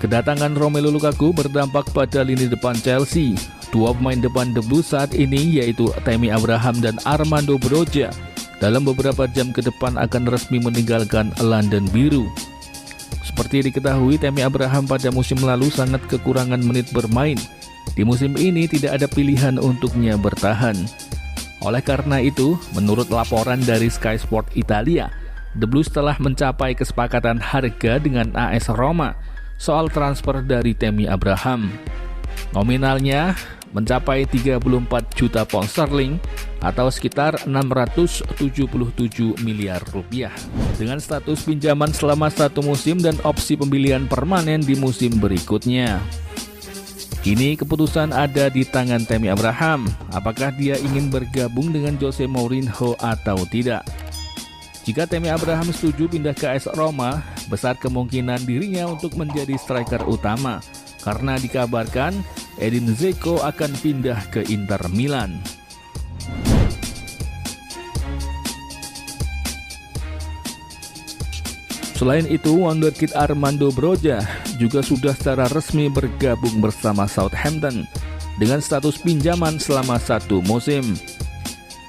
Kedatangan Romelu Lukaku berdampak pada lini depan Chelsea. Dua pemain depan The Blues saat ini yaitu Tammy Abraham dan Armando Broja dalam beberapa jam ke depan akan resmi meninggalkan London Biru. Seperti diketahui, Tammy Abraham pada musim lalu sangat kekurangan menit bermain. Di musim ini tidak ada pilihan untuknya bertahan. Oleh karena itu, menurut laporan dari Sky Sport Italia, The Blues telah mencapai kesepakatan harga dengan AS Roma soal transfer dari Tammy Abraham. Nominalnya mencapai 34 juta pound sterling atau sekitar 677 miliar rupiah dengan status pinjaman selama 1 musim dan opsi pembelian permanen di musim berikutnya. Kini keputusan ada di tangan Tammy Abraham, apakah dia ingin bergabung dengan Jose Mourinho atau tidak. Jika Tammy Abraham setuju pindah ke AS Roma, besar kemungkinan dirinya untuk menjadi striker utama, karena dikabarkan Edin Dzeko akan pindah ke Inter Milan. Selain itu, wonderkid Armando Broja juga sudah secara resmi bergabung bersama Southampton dengan status pinjaman selama 1 musim.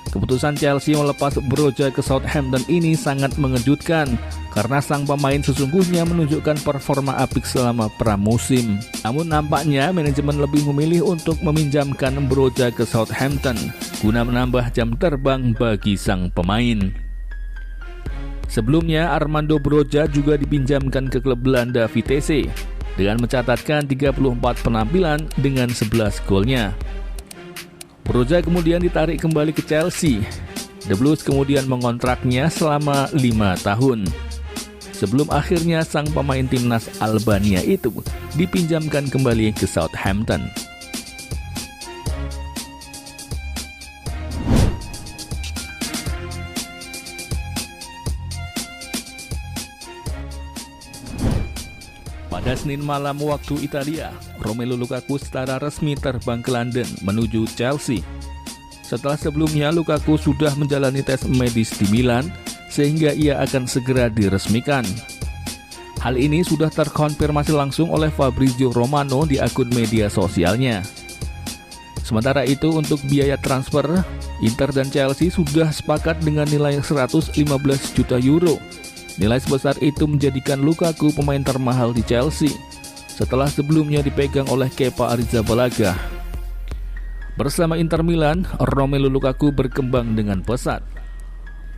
Keputusan Chelsea melepas Broja ke Southampton ini sangat mengejutkan karena sang pemain sesungguhnya menunjukkan performa apik selama pramusim. Namun nampaknya manajemen lebih memilih untuk meminjamkan Broja ke Southampton guna menambah jam terbang bagi sang pemain. Sebelumnya Armando Broja juga dipinjamkan ke klub Belanda Vitesse dengan mencatatkan 34 penampilan dengan 11 golnya. Broja kemudian ditarik kembali ke Chelsea. The Blues kemudian mengontraknya selama 5 tahun. Sebelum akhirnya sang pemain timnas Albania itu dipinjamkan kembali ke Southampton. Pada Senin malam waktu Italia, Romelu Lukaku secara resmi terbang ke London menuju Chelsea. Setelah sebelumnya Lukaku sudah menjalani tes medis di Milan, sehingga ia akan segera diresmikan. Hal ini sudah terkonfirmasi langsung oleh Fabrizio Romano di akun media sosialnya. Sementara itu untuk biaya transfer, Inter dan Chelsea sudah sepakat dengan nilai 115 juta euro. Nilai sebesar itu menjadikan Lukaku pemain termahal di Chelsea setelah sebelumnya dipegang oleh Kepa Arrizabalaga. Bersama Inter Milan, Romelu Lukaku berkembang dengan pesat.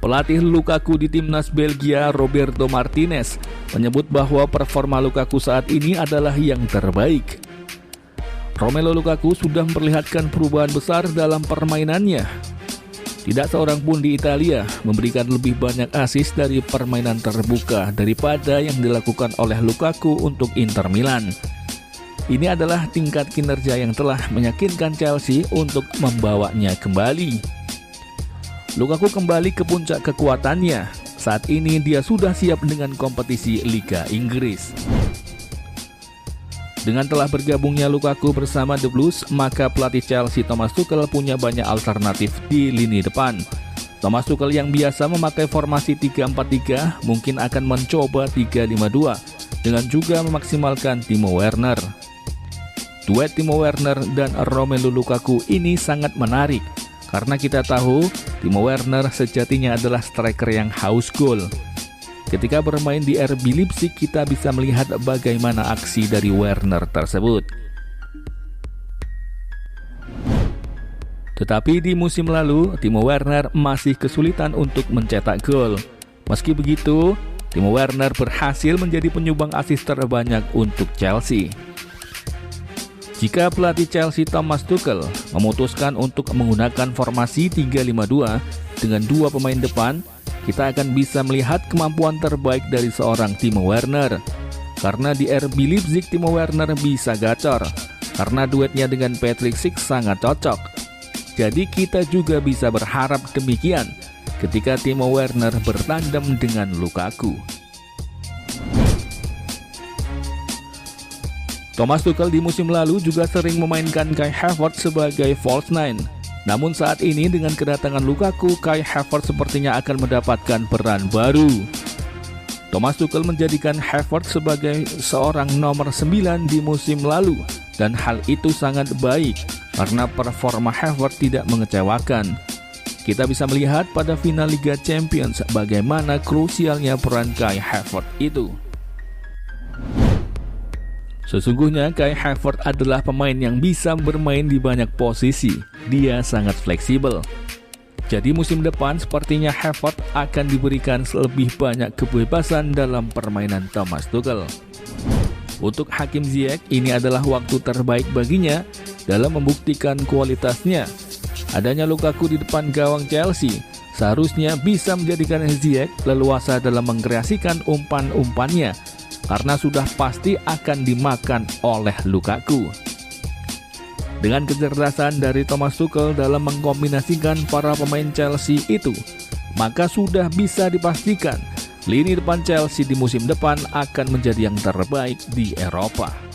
Pelatih Lukaku di timnas Belgia, Roberto Martinez, menyebut bahwa performa Lukaku saat ini adalah yang terbaik. Romelu Lukaku sudah memperlihatkan perubahan besar dalam permainannya. Tidak seorang pun di Italia memberikan lebih banyak assist dari permainan terbuka daripada yang dilakukan oleh Lukaku untuk Inter Milan. Ini adalah tingkat kinerja yang telah meyakinkan Chelsea untuk membawanya kembali. Lukaku kembali ke puncak kekuatannya. Saat ini dia sudah siap dengan kompetisi Liga Inggris. Dengan telah bergabungnya Lukaku bersama The Blues, maka pelatih Chelsea Thomas Tuchel punya banyak alternatif di lini depan. Thomas Tuchel yang biasa memakai formasi 3-4-3 mungkin akan mencoba 3-5-2 dengan juga memaksimalkan Timo Werner. Duet Timo Werner dan Romelu Lukaku ini sangat menarik karena kita tahu Timo Werner sejatinya adalah striker yang haus gol. Ketika bermain di RB Leipzig, kita bisa melihat bagaimana aksi dari Werner tersebut. Tetapi di musim lalu, Timo Werner masih kesulitan untuk mencetak gol. Meski begitu, Timo Werner berhasil menjadi penyumbang assist terbanyak untuk Chelsea. Jika pelatih Chelsea Thomas Tuchel memutuskan untuk menggunakan formasi 3-5-2 dengan 2 pemain depan, kita akan bisa melihat kemampuan terbaik dari seorang Timo Werner. Karena di RB Leipzig Timo Werner bisa gacor, karena duetnya dengan Patrick Schick sangat cocok. Jadi kita juga bisa berharap demikian ketika Timo Werner bertandem dengan Lukaku. Thomas Tuchel di musim lalu juga sering memainkan Kai Havertz sebagai false nine. Namun saat ini dengan kedatangan Lukaku, Kai Havertz sepertinya akan mendapatkan peran baru. Thomas Tuchel menjadikan Havertz sebagai seorang nomor 9 di musim lalu, dan hal itu sangat baik karena performa Havertz tidak mengecewakan. Kita bisa melihat pada final Liga Champions bagaimana krusialnya peran Kai Havertz itu. Sesungguhnya Kai Havertz adalah pemain yang bisa bermain di banyak posisi. Dia sangat fleksibel. Jadi musim depan sepertinya Havertz akan diberikan lebih banyak kebebasan dalam permainan Thomas Tuchel. Untuk Hakim Ziyech, ini adalah waktu terbaik baginya dalam membuktikan kualitasnya. Adanya Lukaku di depan gawang Chelsea seharusnya bisa menjadikan Ziyech leluasa dalam mengkreasikan umpan-umpannya, karena sudah pasti akan dimakan oleh Lukaku. Dengan kecerdasan dari Thomas Tuchel dalam mengkombinasikan para pemain Chelsea itu, maka sudah bisa dipastikan lini depan Chelsea di musim depan akan menjadi yang terbaik di Eropa.